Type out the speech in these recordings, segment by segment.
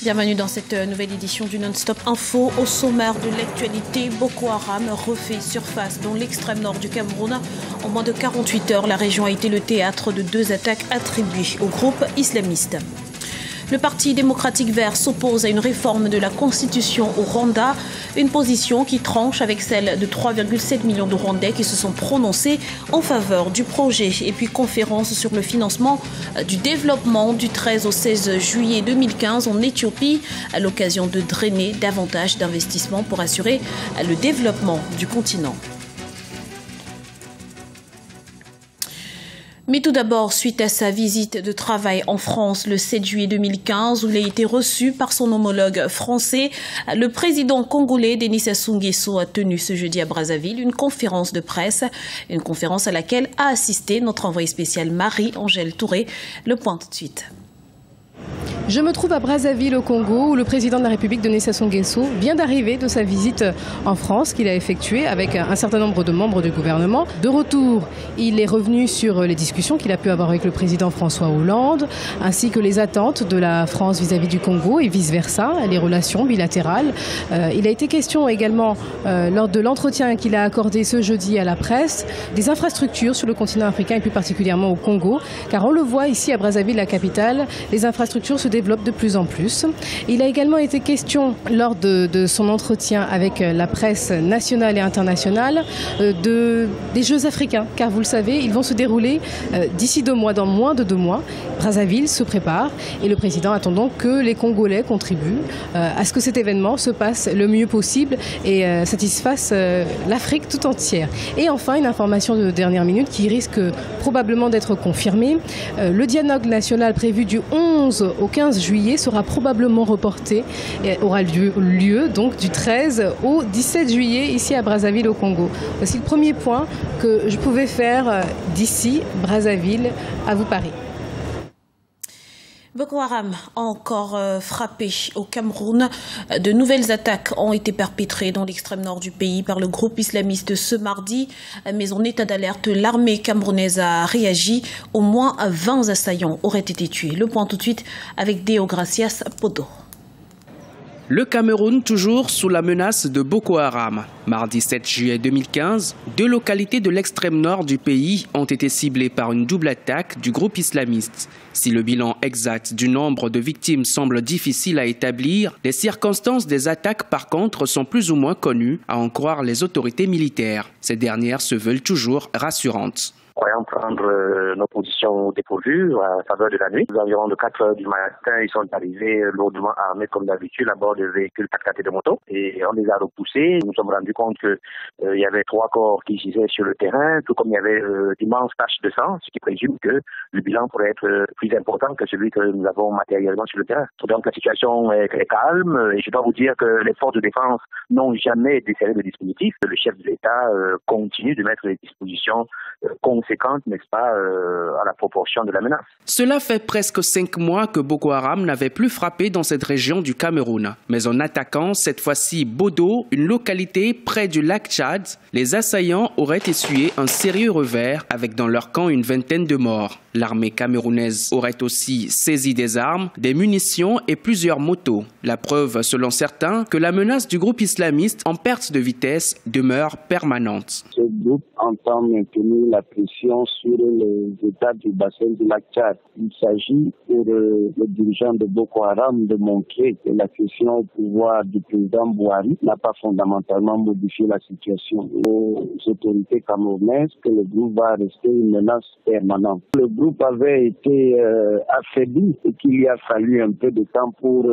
Bienvenue dans cette nouvelle édition du Non-Stop Info. Au sommaire de l'actualité, Boko Haram refait surface dans l'extrême nord du Cameroun. En moins de 48 heures, la région a été le théâtre de 2 attaques attribuées au groupe islamiste. Le Parti démocratique vert s'oppose à une réforme de la Constitution au Rwanda, une position qui tranche avec celle de 3,7 millions de Rwandais qui se sont prononcés en faveur du projet. Et puis conférence sur le financement du développement du 13 au 16 juillet 2015 en Éthiopie, à l'occasion de drainer davantage d'investissements pour assurer le développement du continent. Mais tout d'abord, suite à sa visite de travail en France le 7 juillet 2015, où il a été reçu par son homologue français, le président congolais Denis Sassou Nguesso a tenu ce jeudi à Brazzaville une conférence de presse, une conférence à laquelle a assisté notre envoyée spéciale Marie-Angèle Touré. Le point tout de suite. Je me trouve à Brazzaville au Congo où le président de la République Denis Sassou Nguesso vient d'arriver de sa visite en France qu'il a effectuée avec un certain nombre de membres du gouvernement. De retour, il est revenu sur les discussions qu'il a pu avoir avec le président François Hollande ainsi que les attentes de la France vis-à-vis du Congo et vice-versa, les relations bilatérales. Il a été question également lors de l'entretien qu'il a accordé ce jeudi à la presse des infrastructures sur le continent africain et plus particulièrement au Congo, car on le voit ici à Brazzaville, la capitale, les infrastructures se développe de plus en plus. Il a également été question lors de son entretien avec la presse nationale et internationale des Jeux africains, car vous le savez, ils vont se dérouler d'ici 2 mois, dans moins de 2 mois. Brazzaville se prépare et le président attend donc que les Congolais contribuent à ce que cet événement se passe le mieux possible et satisfasse l'Afrique tout entière. Et enfin, une information de dernière minute qui risque probablement d'être confirmée. Le dialogue national prévu du 11 au 15 juillet sera probablement reporté et aura lieu donc du 13 au 17 juillet ici à Brazzaville au Congo. Voici le premier point que je pouvais faire d'ici Brazzaville à vous Paris. Boko Haram a encore frappé au Cameroun. De nouvelles attaques ont été perpétrées dans l'extrême nord du pays par le groupe islamiste ce mardi. Mais en état d'alerte, l'armée camerounaise a réagi. Au moins 20 assaillants auraient été tués. Le point tout de suite avec Deo Gracias Podo. Le Cameroun toujours sous la menace de Boko Haram. Mardi 7 juillet 2015, 2 localités de l'extrême nord du pays ont été ciblées par une double attaque du groupe islamiste. Si le bilan exact du nombre de victimes semble difficile à établir, les circonstances des attaques par contre sont plus ou moins connues, à en croire les autorités militaires. Ces dernières se veulent toujours rassurantes. Croyant prendre nos positions dépourvues à faveur de la nuit. Aux environs de 4 heures du matin, ils sont arrivés lourdement armés comme d'habitude à bord de véhicules 4x4 et de motos. Et on les a repoussés. Nous nous sommes rendus compte qu'il y avait 3 corps qui gisaient sur le terrain, tout comme il y avait d'immenses taches de sang, ce qui présume que le bilan pourrait être plus important que celui que nous avons matériellement sur le terrain. Donc la situation est calme et je dois vous dire que les forces de défense n'ont jamais desserré le dispositif. Le chef de l'État continue de mettre les dispositions conséquente, n'est-ce pas, à la proportion de la menace. Cela fait presque 5 mois que Boko Haram n'avait plus frappé dans cette région du Cameroun. Mais en attaquant cette fois-ci Bodo, une localité près du lac Tchad, les assaillants auraient essuyé un sérieux revers avec dans leur camp une vingtaine de morts. L'armée camerounaise aurait aussi saisi des armes, des munitions et plusieurs motos. La preuve, selon certains, que la menace du groupe islamiste en perte de vitesse demeure permanente. Ce groupe entend maintenir la pression sur les États du bassin du lac Tchad. Il s'agit pour le dirigeant de Boko Haram de montrer que la question au pouvoir du président Bouhari n'a pas fondamentalement modifié la situation. Aux autorités camerounaises que le groupe va rester une menace permanente. Le groupe avait été affaibli et qu'il lui a fallu un peu de temps pour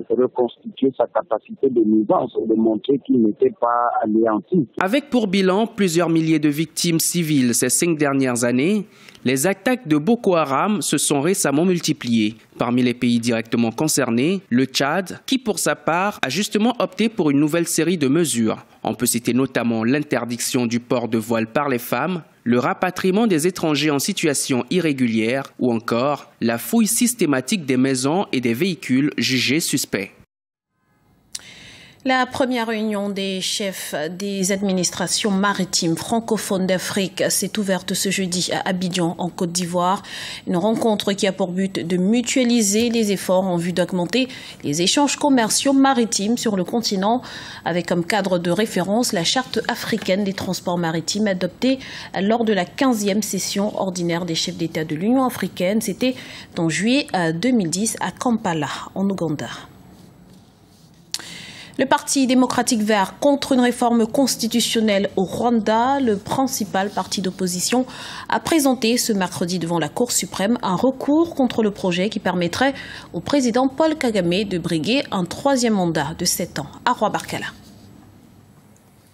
reconstituer sa capacité de nuisance et de montrer qu'il n'était pas anéanti. Avec pour bilan plusieurs milliers de victimes civiles ces 5 dernières années, les attaques de Boko Haram se sont récemment multipliées. Parmi les pays directement concernés, le Tchad, qui pour sa part a justement opté pour une nouvelle série de mesures. On peut citer notamment l'interdiction du port de voile par les femmes, le rapatriement des étrangers en situation irrégulière ou encore la fouille systématique des maisons et des véhicules jugés suspects. La première réunion des chefs des administrations maritimes francophones d'Afrique s'est ouverte ce jeudi à Abidjan, en Côte d'Ivoire. Une rencontre qui a pour but de mutualiser les efforts en vue d'augmenter les échanges commerciaux maritimes sur le continent, avec comme cadre de référence la charte africaine des transports maritimes adoptée lors de la 15e session ordinaire des chefs d'État de l'Union africaine. C'était en juillet 2010 à Kampala, en Ouganda. Le Parti démocratique vert contre une réforme constitutionnelle au Rwanda, le principal parti d'opposition, a présenté ce mercredi devant la Cour suprême un recours contre le projet qui permettrait au président Paul Kagame de briguer un 3e mandat de 7 ans. Arwa Barkala.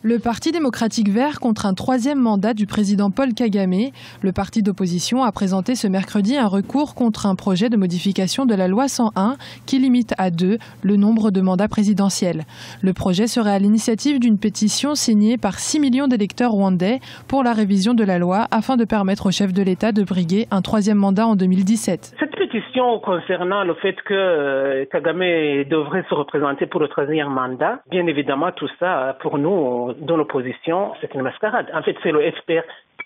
Le Parti démocratique vert contre un 3e mandat du président Paul Kagame. Le parti d'opposition a présenté ce mercredi un recours contre un projet de modification de la loi 101 qui limite à 2 le nombre de mandats présidentiels. Le projet serait à l'initiative d'une pétition signée par 6 millions d'électeurs rwandais pour la révision de la loi afin de permettre au chef de l'État de briguer un 3e mandat en 2017. Cette pétition concernant le fait que Kagame devrait se représenter pour le 3e mandat, bien évidemment tout ça pour nous dans l'opposition, c'est une mascarade. En fait, c'est le FPR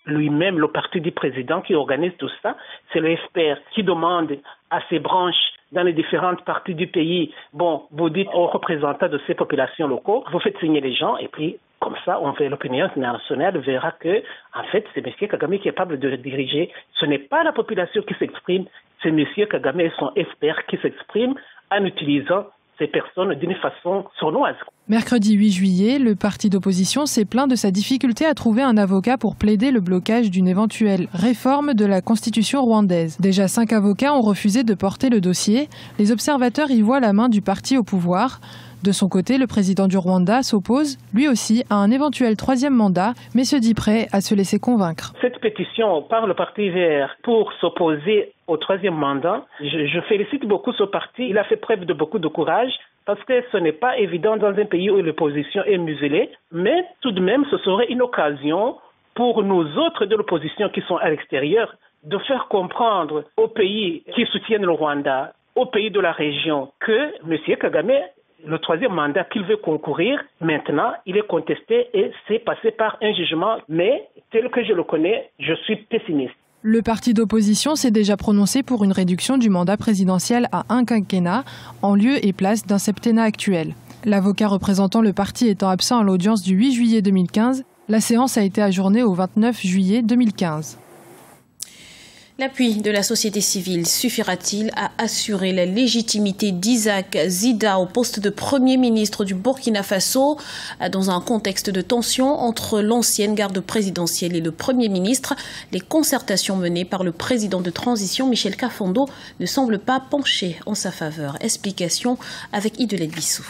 lui-même, le parti du président, qui organise tout ça. C'est le FPR qui demande à ses branches dans les différentes parties du pays, bon, vous dites aux représentants de ces populations locaux, vous faites signer les gens et puis comme ça, on fait l'opinion internationale verra que, en fait, c'est M. Kagame qui est capable de diriger. Ce n'est pas la population qui s'exprime, c'est M. Kagame et son FPR qui s'expriment en utilisant ces personnes d'une façon sournoise. Mercredi 8 juillet, le parti d'opposition s'est plaint de sa difficulté à trouver un avocat pour plaider le blocage d'une éventuelle réforme de la Constitution rwandaise. Déjà 5 avocats ont refusé de porter le dossier. Les observateurs y voient la main du parti au pouvoir. De son côté, le président du Rwanda s'oppose, lui aussi, à un éventuel 3e mandat, mais se dit prêt à se laisser convaincre. Cette pétition par le Parti vert pour s'opposer au 3e mandat, je félicite beaucoup ce parti. Il a fait preuve de beaucoup de courage parce que ce n'est pas évident dans un pays où l'opposition est muselée, mais tout de même, ce serait une occasion pour nous autres de l'opposition qui sont à l'extérieur de faire comprendre aux pays qui soutiennent le Rwanda, aux pays de la région, que M. Kagame, le 3e mandat qu'il veut concourir, maintenant, il est contesté et c'est passé par un jugement. Mais tel que je le connais, je suis pessimiste. Le parti d'opposition s'est déjà prononcé pour une réduction du mandat présidentiel à un quinquennat, en lieu et place d'un septennat actuel. L'avocat représentant le parti étant absent à l'audience du 8 juillet 2015, la séance a été ajournée au 29 juillet 2015. L'appui de la société civile suffira-t-il à assurer la légitimité d'Isaac Zida au poste de Premier ministre du Burkina Faso dans un contexte de tension entre l'ancienne garde présidentielle et le Premier ministre? Les concertations menées par le président de transition Michel Kafando ne semblent pas pencher en sa faveur. Explication avec Idelette Bissou.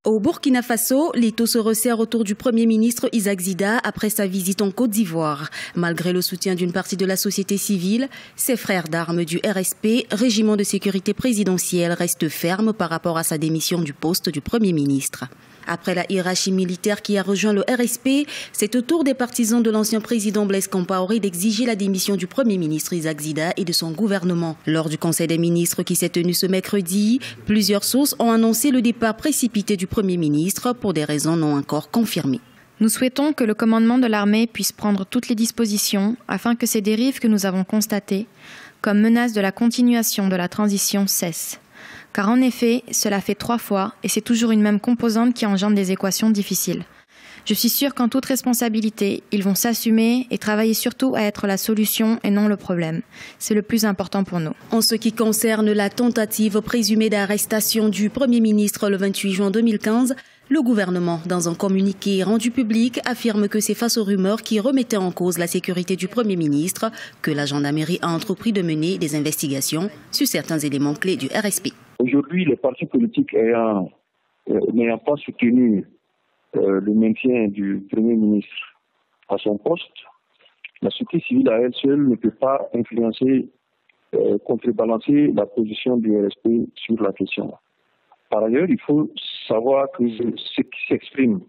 Au Burkina Faso, l'étau se resserre autour du Premier ministre Isaac Zida après sa visite en Côte d'Ivoire. Malgré le soutien d'une partie de la société civile, ses frères d'armes du RSP, régiment de sécurité présidentielle, restent fermes par rapport à sa démission du poste du Premier ministre. Après la hiérarchie militaire qui a rejoint le RSP, c'est au tour des partisans de l'ancien président Blaise Compaoré d'exiger la démission du Premier ministre Isaac Zida et de son gouvernement. Lors du Conseil des ministres qui s'est tenu ce mercredi, plusieurs sources ont annoncé le départ précipité du Premier ministre pour des raisons non encore confirmées. Nous souhaitons que le commandement de l'armée puisse prendre toutes les dispositions afin que ces dérives que nous avons constatées, comme menace de la continuation de la transition, cessent. Car en effet, cela fait 3 fois et c'est toujours une même composante qui engendre des équations difficiles. Je suis sûre qu'en toute responsabilité, ils vont s'assumer et travailler surtout à être la solution et non le problème. C'est le plus important pour nous. En ce qui concerne la tentative présumée d'arrestation du Premier ministre le 28 juin 2015, le gouvernement, dans un communiqué rendu public, affirme que c'est face aux rumeurs qui remettaient en cause la sécurité du Premier ministre que la gendarmerie a entrepris de mener des investigations sur certains éléments clés du RSP. Aujourd'hui, les partis politiques n'ayant pas soutenu le maintien du Premier ministre à son poste, la société civile à elle seule ne peut pas influencer, contrebalancer la position du RSP sur la question. Par ailleurs, il faut savoir que ce qui s'exprime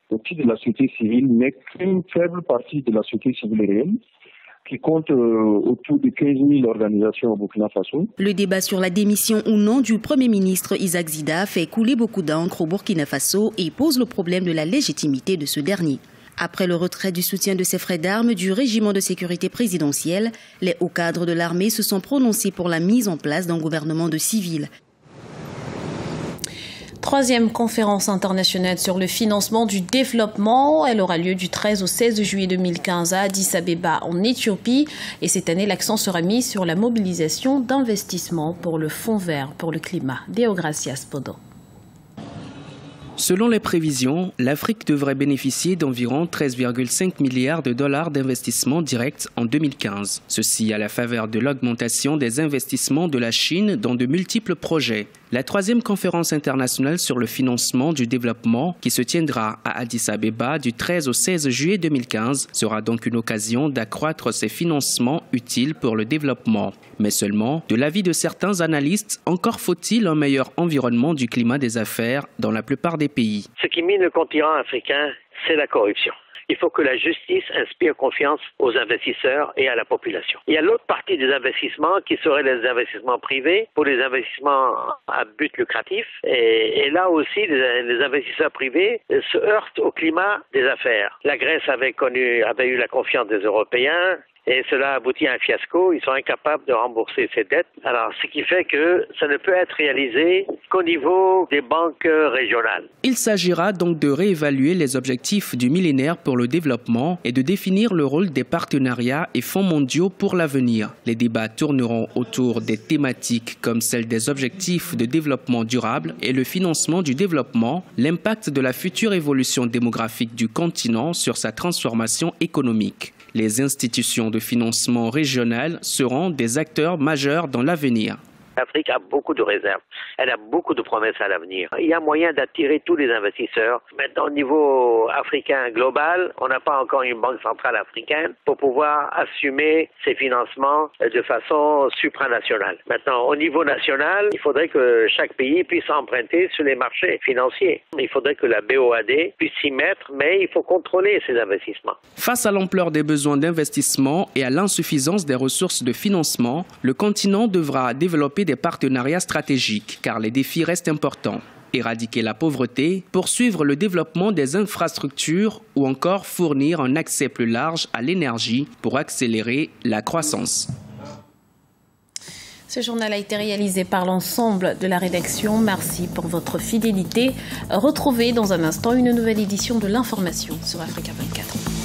au titre de la société civile n'est qu'une faible partie de la société civile réelle. qui compte autour de 15 000 organisations au Burkina Faso. Le débat sur la démission ou non du Premier ministre Isaac Zida fait couler beaucoup d'encre au Burkina Faso et pose le problème de la légitimité de ce dernier. Après le retrait du soutien de ses frères d'armes du régiment de sécurité présidentiel, les hauts cadres de l'armée se sont prononcés pour la mise en place d'un gouvernement de civils. Troisième conférence internationale sur le financement du développement. Elle aura lieu du 13 au 16 juillet 2015 à Addis Abeba en Éthiopie. Et cette année, l'accent sera mis sur la mobilisation d'investissements pour le Fonds vert pour le climat. Deogracias Podo. Selon les prévisions, l'Afrique devrait bénéficier d'environ 13,5 milliards de dollars d'investissements directs en 2015. Ceci à la faveur de l'augmentation des investissements de la Chine dans de multiples projets. La troisième conférence internationale sur le financement du développement, qui se tiendra à Addis Abeba du 13 au 16 juillet 2015, sera donc une occasion d'accroître ces financements utiles pour le développement. Mais seulement, de l'avis de certains analystes, encore faut-il un meilleur environnement du climat des affaires dans la plupart des pays. Ce qui mine le continent africain, c'est la corruption. Il faut que la justice inspire confiance aux investisseurs et à la population. Il y a l'autre partie des investissements qui seraient les investissements privés pour les investissements à but lucratif. Et là aussi, les investisseurs privés se heurtent au climat des affaires. La Grèce avait eu la confiance des Européens. Et cela aboutit à un fiasco. Ils sont incapables de rembourser ces dettes. Alors, ce qui fait que ça ne peut être réalisé qu'au niveau des banques régionales. Il s'agira donc de réévaluer les objectifs du millénaire pour le développement et de définir le rôle des partenariats et fonds mondiaux pour l'avenir. Les débats tourneront autour des thématiques comme celle des objectifs de développement durable et le financement du développement, l'impact de la future évolution démographique du continent sur sa transformation économique. Les institutions de financement régionales seront des acteurs majeurs dans l'avenir. L'Afrique a beaucoup de réserves. Elle a beaucoup de promesses à l'avenir. Il y a moyen d'attirer tous les investisseurs. Maintenant, au niveau africain global, on n'a pas encore une banque centrale africaine pour pouvoir assumer ces financements de façon supranationale. Maintenant, au niveau national, il faudrait que chaque pays puisse emprunter sur les marchés financiers. Il faudrait que la BOAD puisse s'y mettre, mais il faut contrôler ces investissements. Face à l'ampleur des besoins d'investissement et à l'insuffisance des ressources de financement, le continent devra développer des partenariats stratégiques, car les défis restent importants. Éradiquer la pauvreté, poursuivre le développement des infrastructures ou encore fournir un accès plus large à l'énergie pour accélérer la croissance. Ce journal a été réalisé par l'ensemble de la rédaction. Merci pour votre fidélité. Retrouvez dans un instant une nouvelle édition de l'information sur Africa 24.